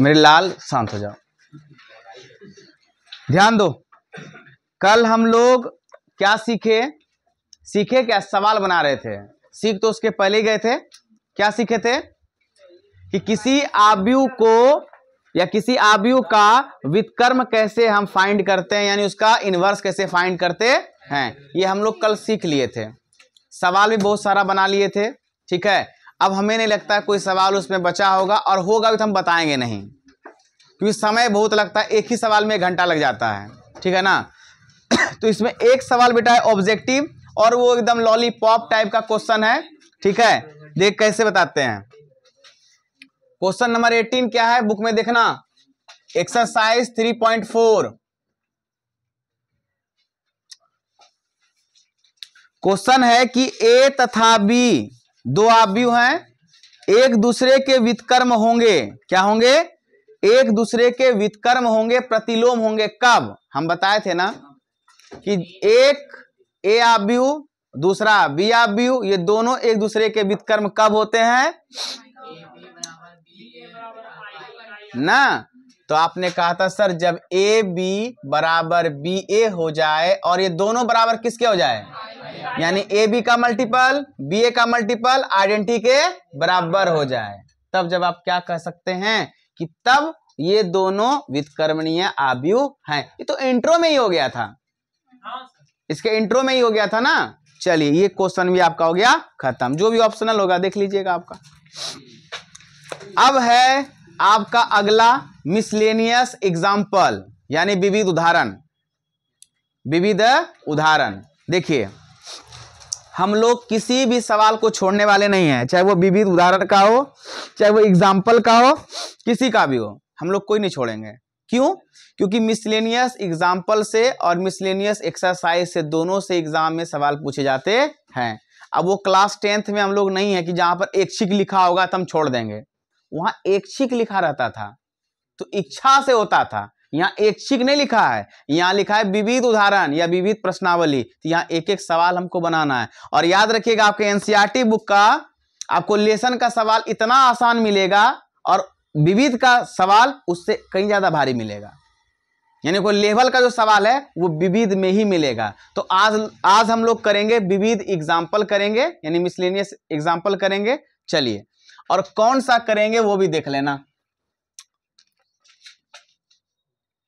मेरे लाल शांत हो जाओ, ध्यान दो। कल हम लोग क्या सीखे क्या? सवाल बना रहे थे। सीख तो उसके पहले ही गए थे। क्या सीखे थे? कि किसी आव्यूह को या किसी आव्यूह का व्युत्क्रम कैसे हम फाइंड करते हैं, यानी उसका इनवर्स कैसे फाइंड करते हैं, ये हम लोग कल सीख लिए थे। सवाल भी बहुत सारा बना लिए थे, ठीक है। अब हमें नहीं लगता कोई सवाल उसमें बचा होगा, और होगा भी तो हम बताएंगे नहीं, क्योंकि समय बहुत लगता है। एक ही सवाल में 1 घंटा लग जाता है, ठीक है ना। तो इसमें एक सवाल बेटा है ऑब्जेक्टिव, और वो एकदम लॉलीपॉप टाइप का क्वेश्चन है, ठीक है। देख कैसे बताते हैं। क्वेश्चन नंबर 18 क्या है, बुक में देखना, एक्सरसाइज 3.4। क्वेश्चन है कि ए तथा बी दो आव्यूह हैं, एक दूसरे के व्युत्क्रम होंगे। क्या होंगे? एक दूसरे के व्युत्क्रम होंगे, प्रतिलोम होंगे। कब? हम बताए थे ना कि एक ए आव्यूह दूसरा बी आव्यूह, ये दोनों एक दूसरे के व्युत्क्रम कब होते हैं ना। तो आपने कहा था सर जब ए बी बराबर बी ए हो जाए और ये दोनों बराबर किसके हो जाए, यानी ए बी का मल्टीपल बी ए का मल्टीपल आइडेंटिटी के बराबर हो जाए, तब जब आप क्या कह सकते हैं कि तब ये दोनों व्युत्क्रमणीय आव्यूह हैं। ये तो इंट्रो में ही हो गया था, इसके इंट्रो में ही हो गया था ना। चलिए ये क्वेश्चन भी आपका हो गया खत्म। जो भी ऑप्शनल होगा देख लीजिएगा आपका। अब है आपका अगला मिसलेनियस एग्जाम्पल, यानी विविध उदाहरण। विविध उदाहरण देखिए, हम लोग किसी भी सवाल को छोड़ने वाले नहीं हैं, चाहे वो विविध उदाहरण का हो, चाहे वो एग्जाम्पल का हो, किसी का भी हो, हम लोग कोई नहीं छोड़ेंगे। क्यों? क्योंकि मिसलेनियस एग्जाम्पल से और मिसलेनियस एक्सरसाइज से दोनों से एग्जाम में सवाल पूछे जाते हैं। अब वो क्लास 10th में हम लोग नहीं है कि जहां पर ऐच्छिक लिखा होगा तो हम छोड़ देंगे। वहां ऐच्छिक लिखा रहता था तो इच्छा से होता था, यहाँ ऐच्छिक नहीं लिखा है, यहाँ लिखा है विविध उदाहरण या विविध प्रश्नावली। तो यहाँ एक एक सवाल हमको बनाना है। और याद रखिएगा आपके एनसीईआरटी बुक का आपको लेसन का सवाल इतना आसान मिलेगा और विविध का सवाल उससे कहीं ज्यादा भारी मिलेगा, यानी कोई लेवल का जो सवाल है वो विविध में ही मिलेगा। तो आज हम लोग करेंगे विविध एग्जाम्पल करेंगे, यानी मिसलेनियस एग्जाम्पल करेंगे। चलिए, और कौन सा करेंगे वो भी देख लेना।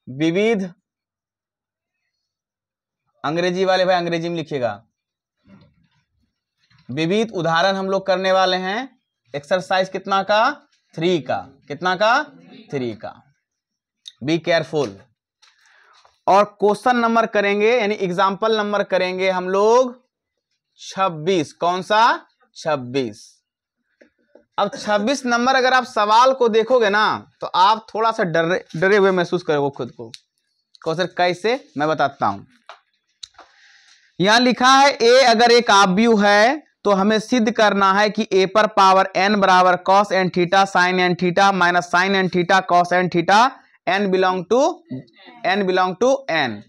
विविध, अंग्रेजी वाले भाई अंग्रेजी में लिखिएगा। विविध उदाहरण हम लोग करने वाले हैं। एक्सरसाइज कितना का? 3 का। कितना का? 3 का। Be careful. और क्वेश्चन नंबर करेंगे, यानी एग्जाम्पल नंबर करेंगे हम लोग 26। कौन सा? 26। अब 26 नंबर अगर आप सवाल को देखोगे ना तो आप थोड़ा सा डरे हुए महसूस करोगे खुद को। क्वेश्चन कैसे, मैं बताता हूं। यहां लिखा है ए अगर एक आव्यूह है तो हमें सिद्ध करना है कि ए पर पावर n बराबर cos n theta sin n theta minus sin n theta cos n theta n belong to n।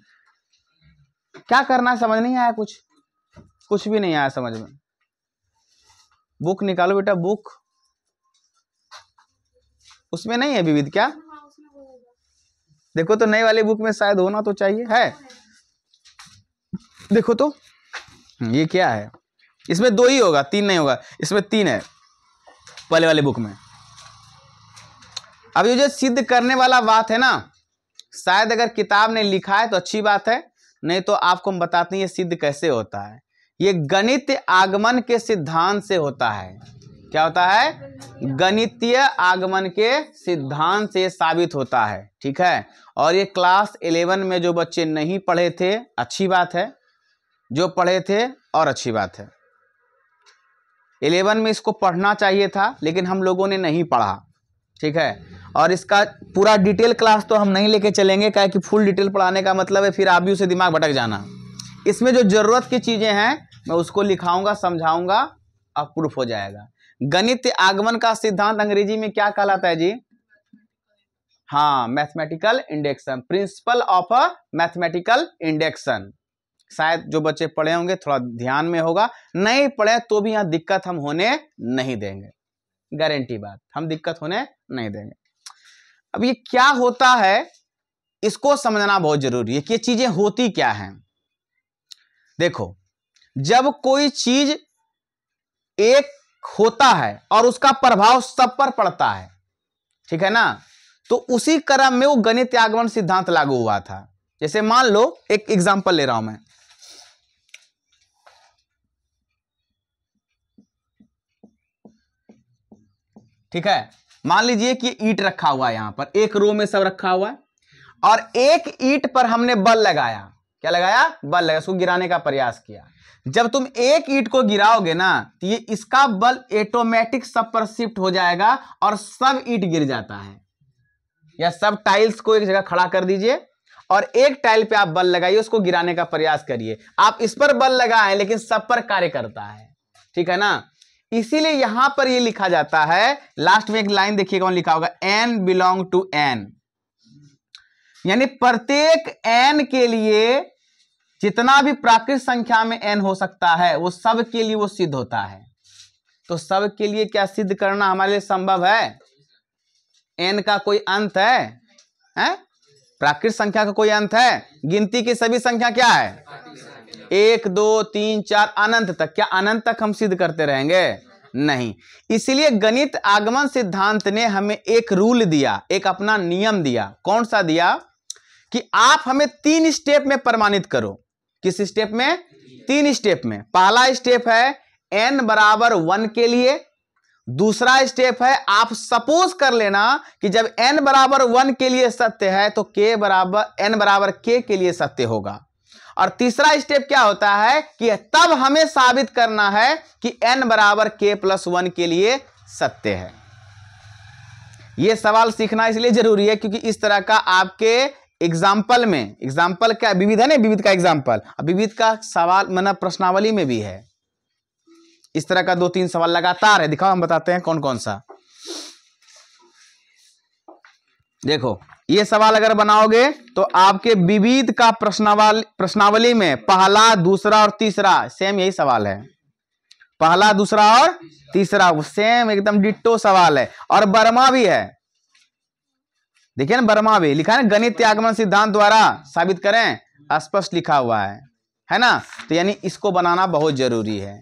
क्या करना है समझ नहीं आया? कुछ भी नहीं आया समझ में? बुक निकालो बेटा, बुक उसमें नहीं है विविध क्या? देखो तो नई वाली बुक में शायद होना तो चाहिए। है, देखो तो ये क्या है? इसमें 2 ही होगा, 3 नहीं होगा। इसमें 3 है पहले वाले बुक में। अब ये जो सिद्ध करने वाला बात है ना, शायद अगर किताब ने लिखा है तो अच्छी बात है, नहीं तो आपको हम बताते हैं ये सिद्ध कैसे होता है। ये गणित आगमन के सिद्धांत से होता है। क्या होता है? गणितीय आगमन के सिद्धांत से साबित होता है, ठीक है। और ये क्लास 11 में जो बच्चे नहीं पढ़े थे अच्छी बात है, जो पढ़े थे और अच्छी बात है। 11 में इसको पढ़ना चाहिए था लेकिन हम लोगों ने नहीं पढ़ा, ठीक है। और इसका पूरा डिटेल क्लास तो हम नहीं लेके चलेंगे, क्या कि फुल डिटेल पढ़ाने का मतलब है फिर आव्यूह से दिमाग भटक जाना। इसमें जो जरूरत की चीजें हैं मैं उसको लिखाऊंगा, समझाऊंगा, अब प्रूफ हो जाएगा। गणित आगमन का सिद्धांत अंग्रेजी में क्या कहलाता है जी? हाँ, mathematical induction, principle of mathematical induction. शायद जो बच्चे पढ़े होंगे थोड़ा ध्यान में होगा, नहीं पढ़े तो भी यहाँ दिक्कत हम होने नहीं देंगे, गारंटी बात, हम दिक्कत होने नहीं देंगे। अब ये क्या होता है इसको समझना बहुत जरूरी है कि ये चीजें होती क्या हैं। देखो, जब कोई चीज एक होता है और उसका प्रभाव सब पर पड़ता है, ठीक है ना, तो उसी क्रम में वो गणित आगमन सिद्धांत लागू हुआ था। जैसे मान लो, एक एग्जांपल ले रहा हूं मैं, ठीक है। मान लीजिए कि ईंट रखा हुआ है, यहां पर एक रो में सब रखा हुआ है और एक ईंट पर हमने बल लगाया। क्या लगाया? बल लगाया, उसको गिराने का प्रयास किया। जब तुम एक ईंट को गिराओगे ना तो ये इसका बल ऑटोमेटिक सब पर शिफ्ट हो जाएगा और सब ईंट गिर जाता है। या सब टाइल्स को एक जगह खड़ा कर दीजिए और एक टाइल पे आप बल लगाइए, उसको गिराने का प्रयास करिए। आप इस पर बल लगाएं लेकिन सब पर कार्य करता है, ठीक है ना। इसीलिए यहां पर ये लिखा जाता है, लास्ट में एक लाइन देखिएगा, लिखा होगा n बिलोंग टू n, यानी प्रत्येक n के लिए जितना भी प्राकृत संख्या में n हो सकता है वो सब के लिए वो सिद्ध होता है। तो सब के लिए क्या सिद्ध करना हमारे लिए संभव है? n का कोई अंत है? प्राकृत संख्या का कोई अंत है? गिनती की सभी संख्या क्या है? 1 2 3 4 अनंत तक। क्या अनंत तक हम सिद्ध करते रहेंगे? नहीं। इसलिए गणित आगमन सिद्धांत ने हमें एक रूल दिया, एक अपना नियम दिया। कौन सा दिया? कि आप हमें 3 स्टेप में प्रमाणित करो। किस स्टेप में? 3 स्टेप में। पहला स्टेप है n बराबर 1 के लिए। दूसरा स्टेप है, आप सपोज कर लेना कि जब n बराबर 1 के लिए सत्य है तो n बराबर k के लिए सत्य होगा। और तीसरा स्टेप क्या होता है कि तब हमें साबित करना है कि n बराबर k प्लस 1 के लिए सत्य है। यह सवाल सीखना इसलिए जरूरी है क्योंकि इस तरह का आपके एग्जाम्पल में, एग्जाम्पल क्या विविध है ना, विविध का एग्जाम्पल, विविध का सवाल मतलब प्रश्नावली में भी है। इस तरह का 2-3 सवाल लगातार है। दिखाओ, हम बताते हैं कौन कौन सा। देखो, ये सवाल अगर बनाओगे तो आपके विविध का प्रश्नावली में पहला, दूसरा और तीसरा सेम यही सवाल है। पहला, दूसरा और तीसरा सेम एकदम डिट्टो सवाल है। और बर्मा भी है, देखिए ना, बर्मा भी लिखा है ना, गणित आगमन सिद्धांत द्वारा साबित करें, स्पष्ट लिखा हुआ है ना। तो यानी इसको बनाना बहुत जरूरी है।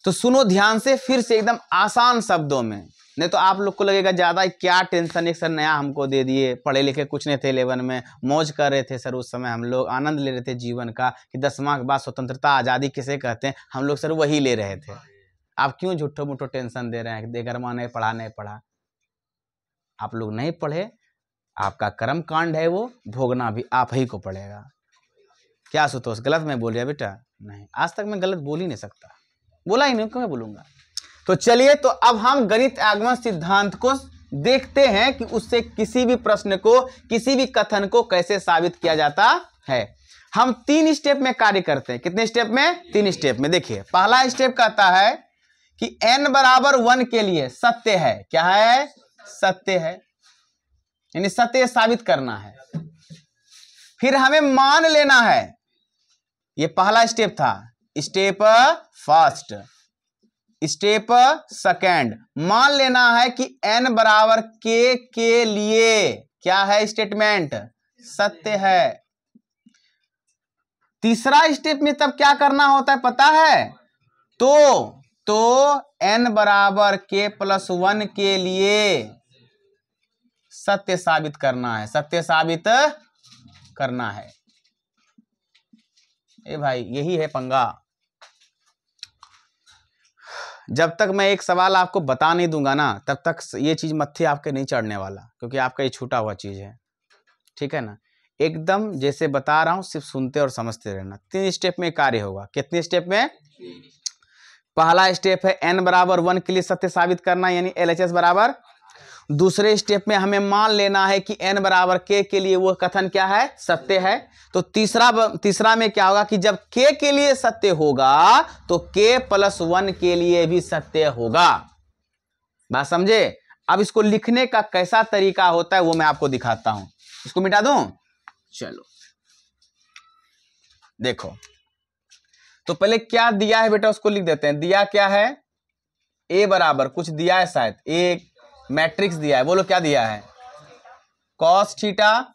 तो सुनो ध्यान से, फिर से एकदम आसान शब्दों में, नहीं तो आप लोग को लगेगा ज्यादा क्या टेंशन, एक सर नया हमको दे दिए, पढ़े लिखे कुछ नहीं थे, 11 में मौज कर रहे थे सर, उस समय हम लोग आनंद ले रहे थे जीवन का कि 10वां के बाद स्वतंत्रता आज़ादी किसे कहते हैं, हम लोग सर वही ले रहे थे। आप क्यों झूठो मूठो टेंशन दे रहे हैं? देगरमा नहीं पढ़ा, नहीं पढ़ा, आप लोग नहीं पढ़े, आपका कर्म कांड है, वो भोगना भी आप ही को पड़ेगा। क्या सुतोष, गलत मैं बोल रहा बेटा? नहीं, आज तक मैं गलत बोल ही नहीं सकता, बोला ही नहीं, क्यों मैं बोलूंगा। तो चलिए, तो अब हम गणित आगमन सिद्धांत को देखते हैं कि उससे किसी भी प्रश्न को, किसी भी कथन को कैसे साबित किया जाता है। हम 3 स्टेप में कार्य करते हैं। कितने स्टेप में? 3 स्टेप में। देखिए, पहला स्टेप कहता है कि n बराबर 1 के लिए सत्य है। क्या है? सत्य है, यानी सत्य साबित करना है। फिर हमें मान लेना है, ये पहला स्टेप था। स्टेप फर्स्ट, स्टेप सेकंड, मान लेना है कि n बराबर k के लिए क्या है? स्टेटमेंट सत्य है। तीसरा स्टेप में तब क्या करना होता है पता है? तो n बराबर k प्लस 1 के लिए सत्य साबित करना है, सत्य साबित करना है। ए भाई, यही है पंगा। जब तक मैं एक सवाल आपको बता नहीं दूंगा ना, तब तक ये चीज मत्थे आपके नहीं चढ़ने वाला, क्योंकि आपका ये छूटा हुआ चीज है, ठीक है ना। एकदम जैसे बता रहा हूं, सिर्फ सुनते और समझते रहना। 3 स्टेप में कार्य होगा। कितने स्टेप में? पहला स्टेप है n बराबर 1 के लिए सत्य साबित करना, यानी LHS बराबर। दूसरे स्टेप में हमें मान लेना है कि n बराबर k के लिए वो कथन क्या है? सत्य है। तो तीसरा में क्या होगा कि जब k के लिए सत्य होगा तो k प्लस 1 के लिए भी सत्य होगा। बात समझे? अब इसको लिखने का कैसा तरीका होता है वो मैं आपको दिखाता हूं। इसको मिटा दूं? चलो देखो, तो पहले क्या दिया है बेटा उसको लिख देते हैं। दिया क्या है? a बराबर कुछ दिया है, शायद एक मैट्रिक्स दिया है। बोलो क्या दिया है? Cos theta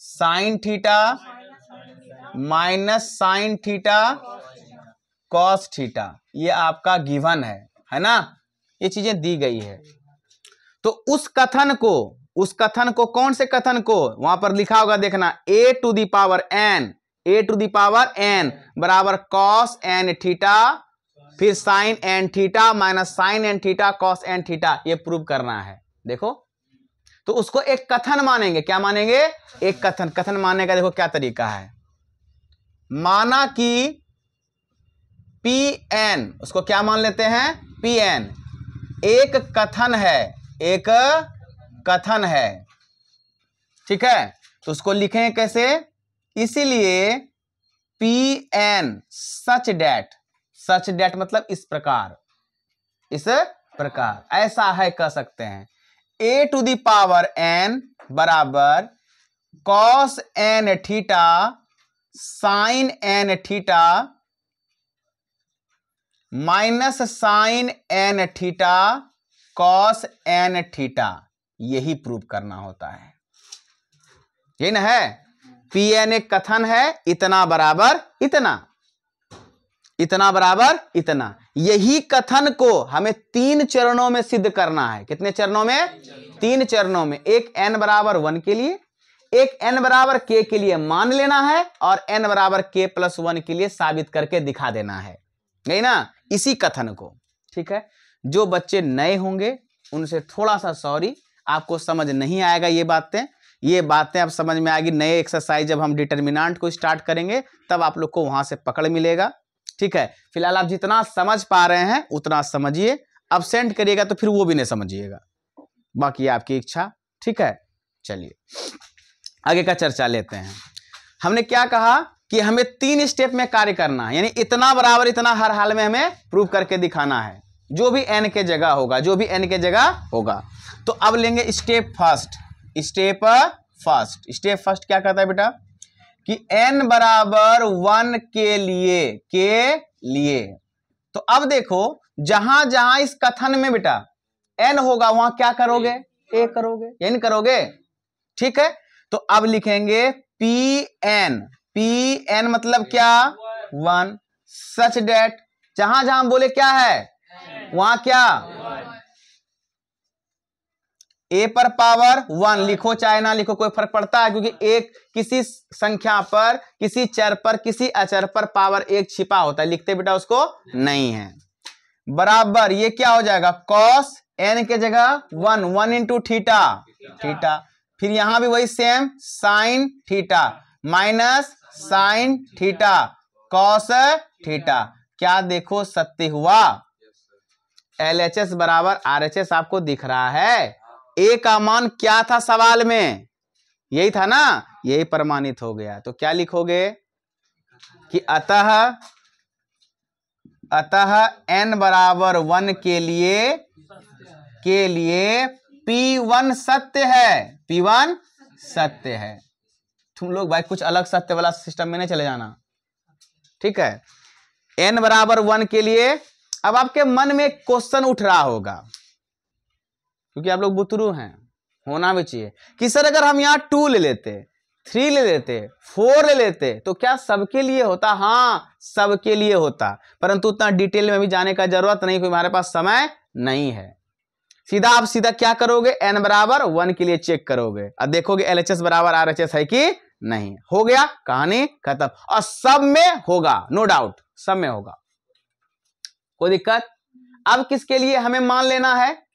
sine theta minus sine theta cos theta, ये आपका गिवन है ना, ये चीजें दी गई है। तो उस कथन को कौन से कथन को वहां पर लिखा होगा देखना, a to the power n बराबर कॉस एन थीटा फिर sine n theta minus sine n theta cos n theta, ये प्रूव करना है। देखो तो उसको एक कथन मानेंगे। क्या मानेंगे? एक कथन। कथन मानने का देखो क्या तरीका है। माना कि Pn, उसको क्या मान लेते हैं? Pn एक कथन है, एक कथन है, ठीक है। तो उसको लिखें कैसे? इसीलिए Pn सच डेट मतलब इस प्रकार, ऐसा है कह सकते हैं। a to the power n बराबर cos n theta sine n theta minus sine n theta cos n theta, यही प्रूव करना होता है। ये ना है, Pn एक कथन है, इतना बराबर इतना, इतना बराबर इतना। यही कथन को हमें 3 चरणों में सिद्ध करना है। कितने चरणों में? 3 चरणों में। एक n बराबर 1 के लिए, एक n बराबर k के लिए मान लेना है, और n बराबर k प्लस 1 के लिए साबित करके दिखा देना है, नहीं ना, इसी कथन को। ठीक है, जो बच्चे नए होंगे उनसे थोड़ा सा सॉरी, आपको समझ नहीं आएगा ये बातें अब समझ में आएगी। नए एक्सरसाइज जब हम डिटर्मिनेंट को स्टार्ट करेंगे तब आप लोग को वहां से पकड़ मिलेगा। ठीक है, फिलहाल आप जितना समझ पा रहे हैं उतना समझिए, अब्सेंट करिएगा तो फिर वो भी नहीं समझिएगा, बाकी आपकी इच्छा। ठीक है, चलिए आगे का चर्चा लेते हैं। हमने क्या कहा कि हमें 3 स्टेप में कार्य करना है, यानी इतना बराबर इतना हर हाल में हमें प्रूव करके दिखाना है, जो भी n के जगह होगा। तो अब लेंगे स्टेप फर्स्ट। स्टेप फर्स्ट क्या कहता है बेटा कि n बराबर 1 के लिए तो अब देखो जहां जहां इस कथन में बेटा n होगा वहां क्या करोगे? a करोगे, n करोगे। ठीक है, तो अब लिखेंगे Pn मतलब क्या? 1 सच डेट जहां जहां बोले क्या है वहां क्या? a पर पावर 1 लिखो चाहे ना लिखो कोई फर्क पड़ता है, क्योंकि एक किसी संख्या पर, किसी चर पर, किसी अचर पर पावर 1 छिपा होता है, लिखते बेटा उसको नहीं है। बराबर ये क्या हो जाएगा? कॉस n के जगह 1 इंटू थीटा, फिर यहां भी वही same sine theta minus sine theta cos theta. क्या देखो सत्य हुआ? LHS बराबर RHS आपको दिख रहा है। a का मान क्या था सवाल में? यही था ना, यही प्रमाणित हो गया। तो क्या लिखोगे कि अतः n बराबर 1 के लिए P1 सत्य है। तुम लोग भाई कुछ अलग सत्य वाला सिस्टम में नहीं चले जाना। ठीक है, n बराबर 1 के लिए अब आपके मन में एक क्वेश्चन उठ रहा होगा, क्योंकि आप लोग बुतरू हैं, होना भी चाहिए कि सर अगर हम यहाँ 2 ले लेते, 3 ले लेते, 4 ले लेते तो क्या सबके लिए होता? हाँ सबके लिए होता, परंतु उतना डिटेल में भी जाने का जरूरत नहीं, क्योंकि हमारे पास समय नहीं है। आप सीधा क्या करोगे? n बराबर 1 के लिए चेक करोगे और देखोगे LHS बराबर RHS है कि नहीं। हो गया, कहानी खत्म। और सब में होगा, नो डाउट सब में होगा, कोई दिक्कत। अब किसके लिए हमें मान लेना है?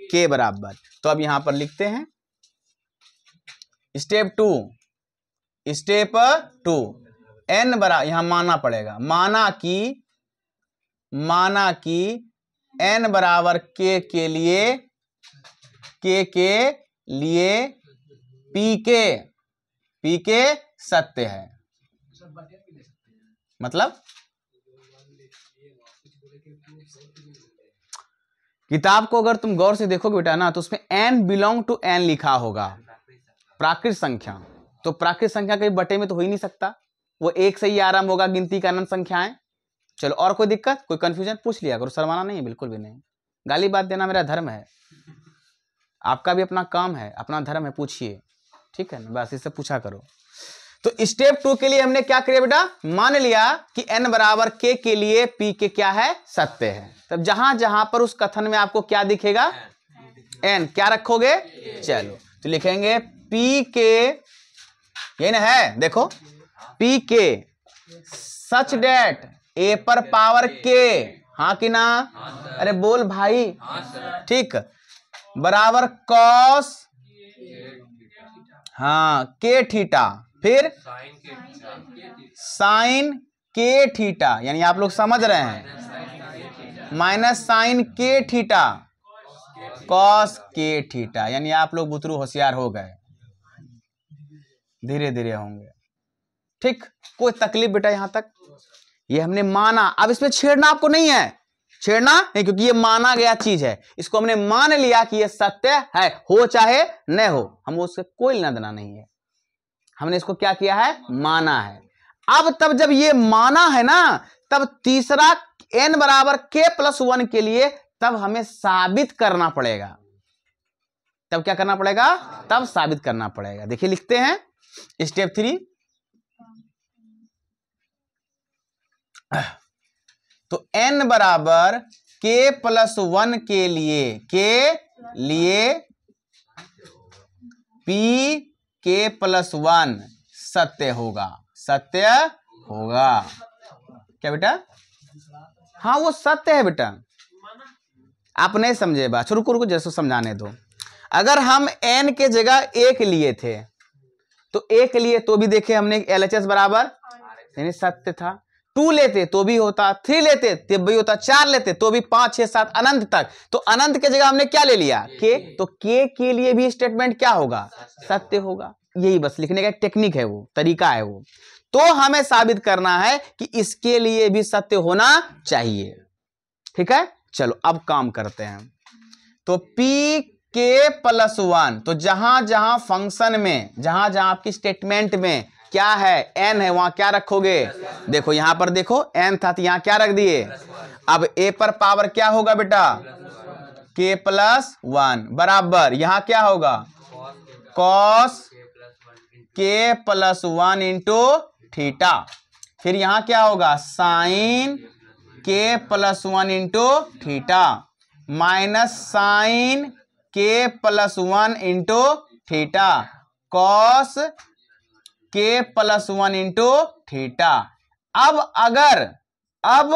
k बराबर। तो अब यहां पर लिखते हैं स्टेप 2 n बराबर, यहां मानना पड़ेगा, माना कि n बराबर k के लिए pk सत्य है। मतलब किताब को अगर तुम गौर से देखोगे बेटा ना, तो उसमें n बिलोंग टू n लिखा होगा, प्राकृत संख्या। तो प्राकृत संख्या के बटे में तो हो ही नहीं सकता, वो 1 से ही आरंभ होगा गिनती का अनंत संख्याएं। चलो और कोई दिक्कत, कोई कंफ्यूजन पूछ लिया करो, शर्माना नहीं है, बिल्कुल भी नहीं। गाली बात देना मेरा धर्म है। आपका भी अपना काम है, अपना धर्म है, पूछिए, ठीक है ना, बस इससे पूछा करो। तो स्टेप 2 के लिए हमने क्या किया बेटा, मान लिया कि n बराबर k के लिए p के क्या है, सत्य है। तब जहां जहां पर उस कथन में आपको क्या दिखेगा, n, क्या रखोगे, चलो तो लिखेंगे p के, यही ना है, देखो p के सच डेट a पर पावर k, हाँ कि ना, अरे बोल भाई, ठीक, बराबर कॉस, हाँ k थीटा, फिर साइन के थीटा, यानी आप लोग समझ रहे हैं, माइनस साइन के थीटा कॉस के थीटा, यानी आप लोग बुतरू होशियार हो गए, धीरे धीरे होंगे, ठीक। कोई तकलीफ बेटा यहां तक, ये हमने माना, अब इसमें छेड़ना आपको नहीं है, छेड़ना नहीं, क्योंकि ये माना गया चीज है, इसको हमने मान लिया कि ये सत्य है, हो चाहे न हो, हम उससे कोई लेना देना नहीं है, हमने इसको क्या किया है, माना है। अब तब जब ये माना है ना, तब तीसरा n बराबर k+1 के लिए तब हमें साबित करना पड़ेगा, तब क्या करना पड़ेगा, तब साबित करना पड़ेगा। देखिए लिखते हैं स्टेप 3, तो n बराबर k+1 के लिए p k+1 सत्य होगा, सत्य होगा, क्या बेटा, हाँ वो सत्य है बेटा, आप नहीं समझे बात, रुको रुको जैसे समझाने दो। अगर हम n के जगह 1 लिए थे, तो 1 लिए तो भी देखे हमने LHS बराबर, यानी सत्य था, 2 लेते तो भी होता, 3 लेते तब भी होता, 4 लेते तो भी, 5 6 7 अनंत तक, तो अनंत के जगह हमने क्या ले लिया, k, तो k के लिए भी स्टेटमेंट क्या होगा, सत्य होगा। यही बस लिखने का टेक्निक है, वो तरीका है वो। तो हमें साबित करना है कि इसके लिए भी सत्य होना चाहिए, ठीक है। चलो अब काम करते हैं, तो p k+1, तो जहां जहां फंक्शन में, जहां जहां आपकी स्टेटमेंट में क्या है, n है, वहां क्या रखोगे, देखो यहां पर देखो n था तो यहां क्या रख दिए, अब a पर पावर क्या होगा बेटा, k+1 बराबर यहां क्या होगा, cos k+1 इंटू थीटा, फिर यहां क्या होगा, sine k+1 into theta, minus sine k+1 into theta, cos k+1 into theta. अब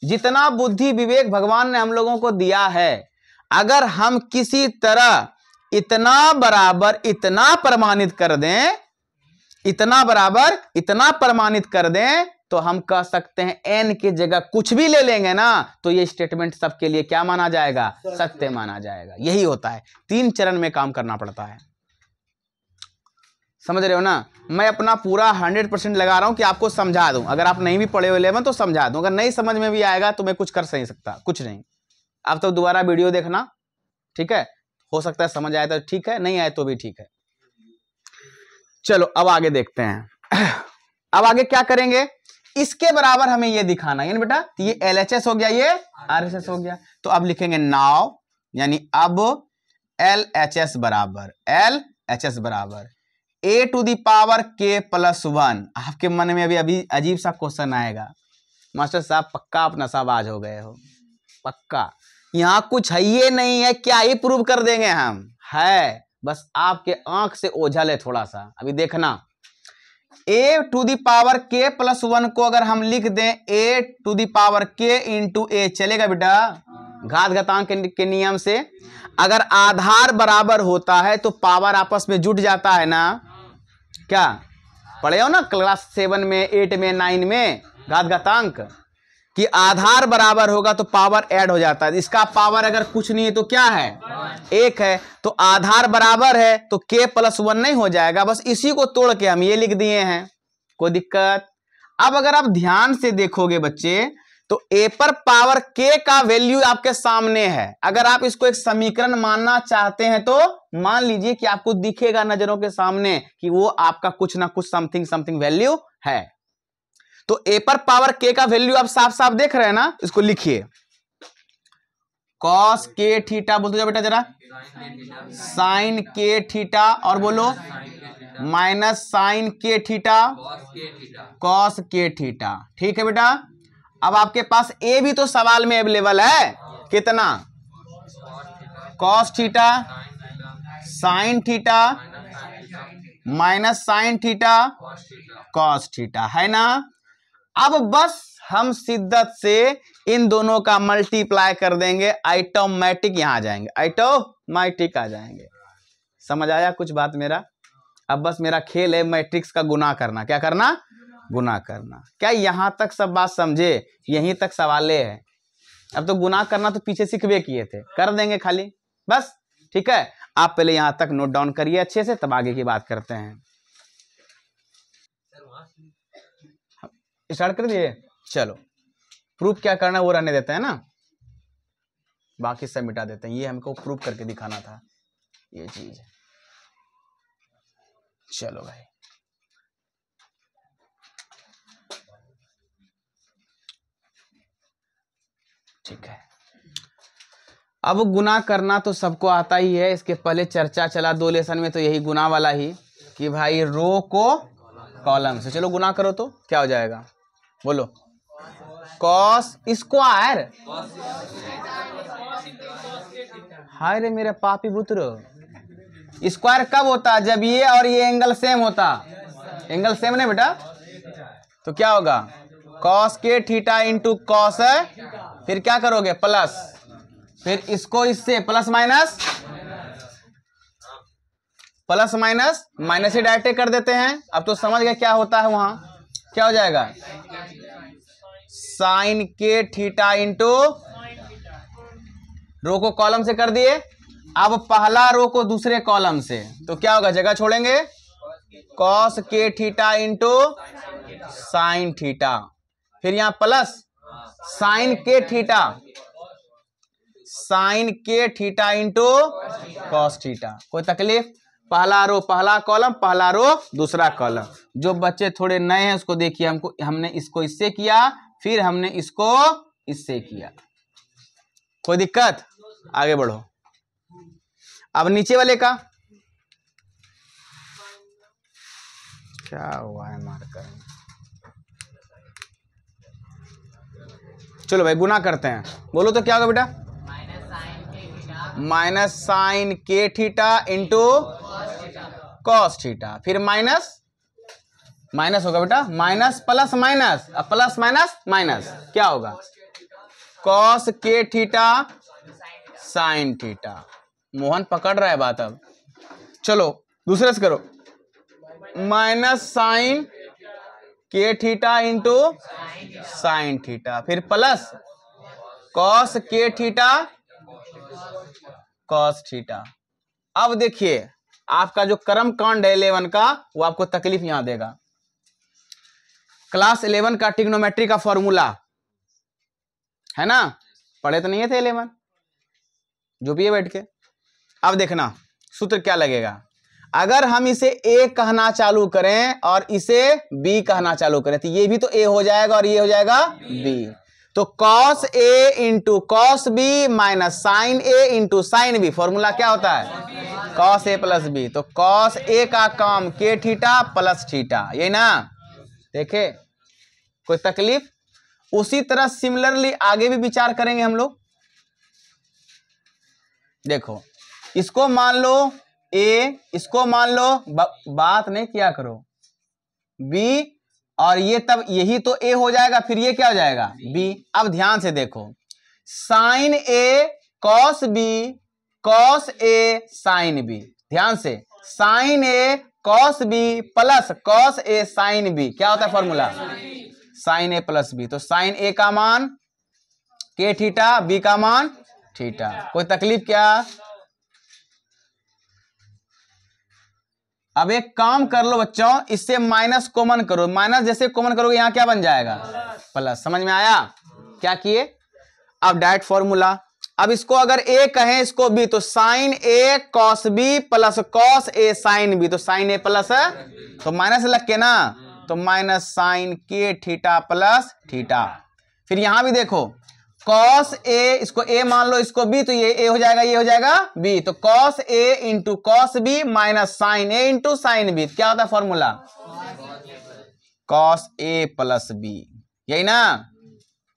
जितना बुद्धि विवेक भगवान ने हम लोगों को दिया है, अगर हम किसी तरह इतना बराबर इतना प्रमाणित कर दें, इतना बराबर इतना प्रमाणित कर दें, तो हम कह सकते हैं n के जगह कुछ भी ले लेंगे ना, तो ये स्टेटमेंट सबके लिए क्या माना जाएगा, सत्य माना जाएगा। यही होता है, 3 चरण में काम करना पड़ता है, समझ रहे हो ना। मैं अपना पूरा 100% लगा रहा हूं कि आपको समझा दूं, अगर आप नहीं भी पढ़े हुए 11 तो समझा दूं, अगर नहीं समझ में भी आएगा तो मैं कुछ कर नहीं सकता, कुछ नहीं। अब तो दोबारा वीडियो देखना, ठीक है, हो सकता है समझ आए तो ठीक है, नहीं आए तो भी ठीक है। चलो अब आगे देखते हैं। अब आगे क्या करेंगे, इसके बराबर हमें ये दिखाना है बेटा, तो ये LHS हो गया, ये RHS हो गया, तो अब लिखेंगे नाउ, यानी अब LHS बराबर a⁴k+1। आपके मन में अभी अजीब सा क्वेश्चन आएगा, मास्टर साहब पक्का आप नशाबाज हो गए हो, पक्का यहां कुछ है ये नहीं है, क्या ही प्रूव कर देंगे हम, है बस आपके आंख से ओझल है थोड़ा सा, अभी देखना। a⁴k+1 को अगर हम लिख दें a⁴k इंटू a, चलेगा बेटा, घात घातांक के नियम से अगर आधार बराबर होता है तो पावर आपस में जुट जाता है ना, क्या पढ़े हो ना क्लास 7 में 8 में 9 में, घात घातांक कि आधार बराबर होगा तो पावर ऐड हो जाता है। इसका पावर अगर कुछ नहीं है तो क्या है, 1 है, तो आधार बराबर है तो k+1 नहीं हो जाएगा, बस इसी को तोड़ के हम ये लिख दिए हैं, कोई दिक्कत। अब अगर आप ध्यान से देखोगे बच्चे, तो a पर पावर k का वैल्यू आपके सामने है, अगर आप इसको एक समीकरण मानना चाहते हैं तो मान लीजिए कि आपको दिखेगा नजरों के सामने कि वो आपका कुछ ना कुछ समथिंग वैल्यू है, तो a पर पावर k का वैल्यू आप साफ साफ देख रहे हैं ना, इसको लिखिए cos k थीटा, बोलते जाओ बेटा जरा, साइन के थीटा, और बोलो माइनस साइन के थीटा कॉस के थीटा। ठीक है बेटा। अब आपके पास ए भी तो सवाल में अवेलेबल है, कितना? Cos theta sine theta minus sine theta cos theta, है ना। अब बस हम शिद्दत से इन दोनों का मल्टीप्लाई कर देंगे, ऑटोमेटिक यहां आ जाएंगे, ऑटोमेटिक आ जाएंगे। समझ आया कुछ बात मेरा? अब बस मेरा खेल है मैट्रिक्स का गुना करना। क्या करना? गुना करना। क्या यहां तक सब बात समझे? यहीं तक सवाले है। अब तो गुना करना तो पीछे सीखवे किए थे, कर देंगे खाली बस। ठीक है, आप पहले यहां तक नोट डाउन करिए अच्छे से, तब आगे की बात करते हैं। स्टार्ट कर दिए? चलो, प्रूफ क्या करना है वो रहने देते हैं ना, बाकी सब मिटा देते हैं। ये हमको प्रूफ करके दिखाना था ये चीज। चलो भाई, ठीक है। अब गुना करना तो सबको आता ही है, इसके पहले चर्चा चला 2 लेसन में तो यही गुना वाला ही, कि भाई रो को कॉलम से। चलो गुना करो तो क्या हो जाएगा, बोलो। कॉस स्क्वायर, हाय रे मेरे पापी पुत्र, स्क्वायर कब होता? जब ये और ये एंगल सेम होता। एंगल सेम नहीं बेटा, तो क्या होगा? कॉस के थीटा इंटू कॉस, फिर क्या करोगे? प्लस, फिर इसको इससे plus minus, plus minus, minus ही डायरेक्ट कर देते हैं। अब तो समझ गए क्या होता है वहां। क्या हो जाएगा? साइन के थीटा इंटू, रो को कॉलम से कर दिए, अब पहला रो को दूसरे कॉलम से, तो क्या होगा? जगह छोड़ेंगे, कॉस के थीटा इंटू साइन थीटा, फिर यहां प्लस साइन के थीटा, साइन के थीटा इंटू कॉस थीटा। कोई तकलीफ? पहला रो पहला कॉलम, पहला रो दूसरा कॉलम। जो बच्चे थोड़े नए हैं उसको देखिए, हमने इसको इससे किया, फिर हमने इसको इससे किया। कोई दिक्कत? आगे बढ़ो। अब नीचे वाले का क्या हुआ है मार्कर? चलो भाई गुना करते हैं, बोलो तो क्या होगा बेटा? माइनस साइन के थीटा इंटू कॉस थीटा, फिर माइनस माइनस होगा बेटा, माइनस प्लस माइनस, अब प्लस माइनस माइनस क्या होगा? कॉस के थीटा साइन थीटा। मोहन पकड़ रहा है बात। अब चलो दूसरे से करो, माइनस साइन के थीटा इंटू साइन थीटा, फिर प्लस कॉस के थीटा कॉस थीटा। अब देखिए आपका जो कर्म कांड है 11 का, वो आपको तकलीफ यहां देगा। क्लास 11 का ट्रिग्नोमेट्री का फॉर्मूला है ना, पढ़े तो नहीं थे 11? जो भी है बैठ के। अब देखना सूत्र क्या लगेगा। अगर हम इसे ए कहना चालू करें और इसे बी कहना चालू करें, तो ये भी तो ए हो जाएगा और ये हो जाएगा बी। तो cos A into cos B minus sine A into sine B, formula क्या होता है? Cos A plus B. तो कॉस ए का काम के थीटा प्लस थीटा, यही ना? देखे कोई तकलीफ? उसी तरह सिमिलरली आगे भी विचार करेंगे हम लोग। देखो इसको मान लो ए, इसको मान लो बात नहीं किया करो बी, और ये तब यही तो ए हो जाएगा, फिर ये क्या हो जाएगा? बी। अब ध्यान से देखो, sign A cos B, cos A sine B. ध्यान से, sign A cos B plus cos A sign B क्या होता है फॉर्मूला? साइन ए प्लस बी। तो साइन ए का मान के थीटा, बी का मान थीटा। कोई तकलीफ क्या? अब एक काम कर लो बच्चों, इससे माइनस कॉमन करो, माइनस जैसे कॉमन करोगे यहां क्या बन जाएगा? प्लस। समझ में आया? क्या किए? अब डायरेक्ट फॉर्मूला। अब इसको अगर ए कहें, इसको बी, तो sign A cos B plus cos A sine B, तो साइन ए प्लस है तो माइनस लग के ना, तो माइनस साइन के थीटा प्लस थीटा। फिर यहां भी देखो, कॉस ए, इसको ए मान लो, इसको बी, तो ये ए हो जाएगा, ये हो जाएगा बी। तो cos A into cos B minus sine A into sine B, क्या होता है formula? Cos A plus B, यही ना।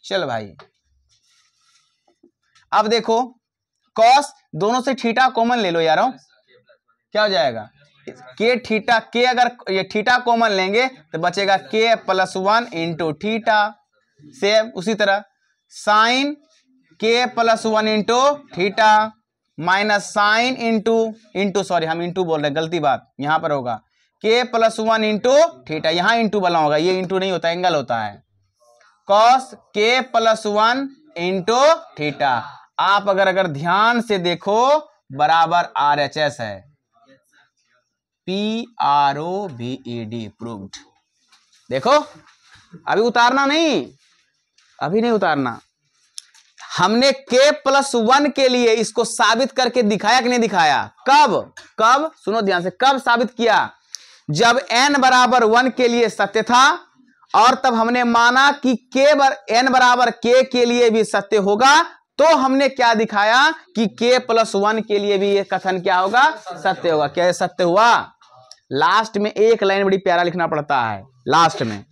चल भाई अब देखो, कॉस दोनों से थीटा कॉमन ले लो यारों, क्या हो जाएगा? के थीटा, के अगर ये थीटा कॉमन लेंगे तो बचेगा के प्लस 1 इंटू थीटा। सेम उसी तरह साइन के plus 1 into theta minus sine into sorry हम इंटू बोल रहे हैं, गलती बात, यहां पर होगा के प्लस 1 इंटू थीटा, यहां इंटू वाला होगा, ये इंटू नहीं होता, एंगल होता है। कॉस के प्लस 1 इंटू थीटा, आप अगर ध्यान से देखो बराबर RHS है, PROVED प्रूव्ड। देखो अभी उतारना नहीं, अभी नहीं उतारना, हमने k प्लस 1 के लिए इसको साबित करके दिखाया कि नहीं दिखाया? कब सुनो ध्यान से, कब साबित किया? जब n बराबर 1 के लिए सत्य था, और तब हमने माना कि n बराबर k के लिए भी सत्य होगा, तो हमने क्या दिखाया कि k प्लस 1 के लिए भी ये कथन क्या होगा? सत्य होगा। क्या सत्य हुआ? लास्ट में एक लाइन बड़ी प्यारा लिखना पड़ता है, लास्ट में।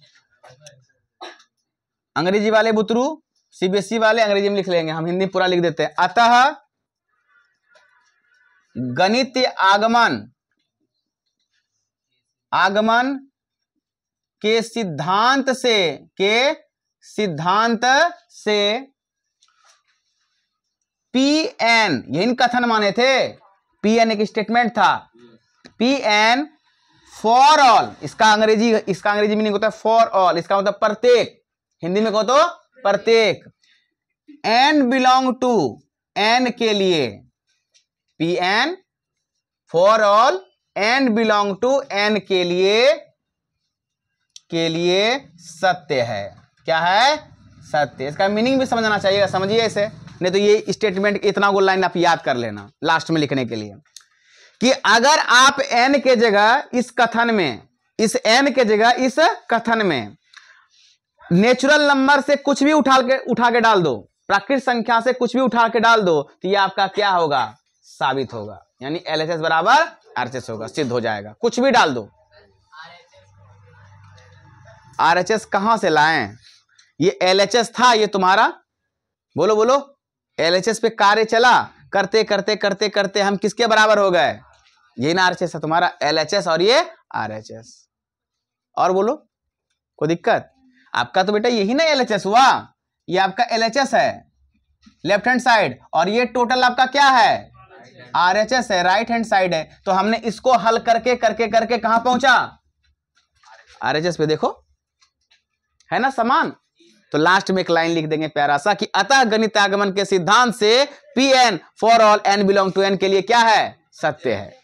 अंग्रेजी वाले बुतरू, CBSE वाले अंग्रेजी में लिख लेंगे, हम हिंदी पूरा लिख देते हैं। अतः गणितीय आगमन के सिद्धांत से Pn, यही कथन माने थे, Pn एक स्टेटमेंट था, Pn फॉर ऑल, इसका अंग्रेजी मीनिंग होता है फॉर ऑल, इसका मतलब प्रत्येक, हिंदी में कहो तो प्रत्येक, n बिलोंग टू n के लिए, Pn for all n belong to n के लिए सत्य है। क्या है? सत्य। इसका मीनिंग भी समझना चाहिए, समझिए इसे, नहीं तो ये स्टेटमेंट इतना गो लाइन आप याद कर लेना लास्ट में लिखने के लिए, कि अगर आप n के जगह इस कथन में नेचुरल नंबर से कुछ भी उठा के डाल दो, प्राकृतिक संख्या से कुछ भी उठा के डाल दो, तो ये आपका क्या होगा? साबित होगा, यानी LHS बराबर RHS होगा, सिद्ध हो जाएगा। कुछ भी डाल दो। RHS कहां से लाएं? ये LHS था, ये तुम्हारा, बोलो LHS पे कार्य चला, करते हम किसके बराबर हो गए? ये ना RHS है तुम्हारा, LHS और ये RHS। और बोलो, कोई दिक्कत? आपका तो बेटा यही ना LHS हुआ, ये आपका LHS है लेफ्ट हैंड साइड, और ये टोटल आपका क्या है? RHS है, राइट हैंड साइड है। तो हमने इसको हल करके कहां पहुंचा? RHS पे। देखो है ना समान। तो लास्ट में एक लाइन लिख देंगे प्यारा सा, कि अतः गणित आगमन के सिद्धांत से Pn for all n belong to n के लिए क्या है? सत्य है।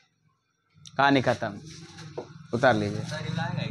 कहानी खत्म, उतार लीजिए।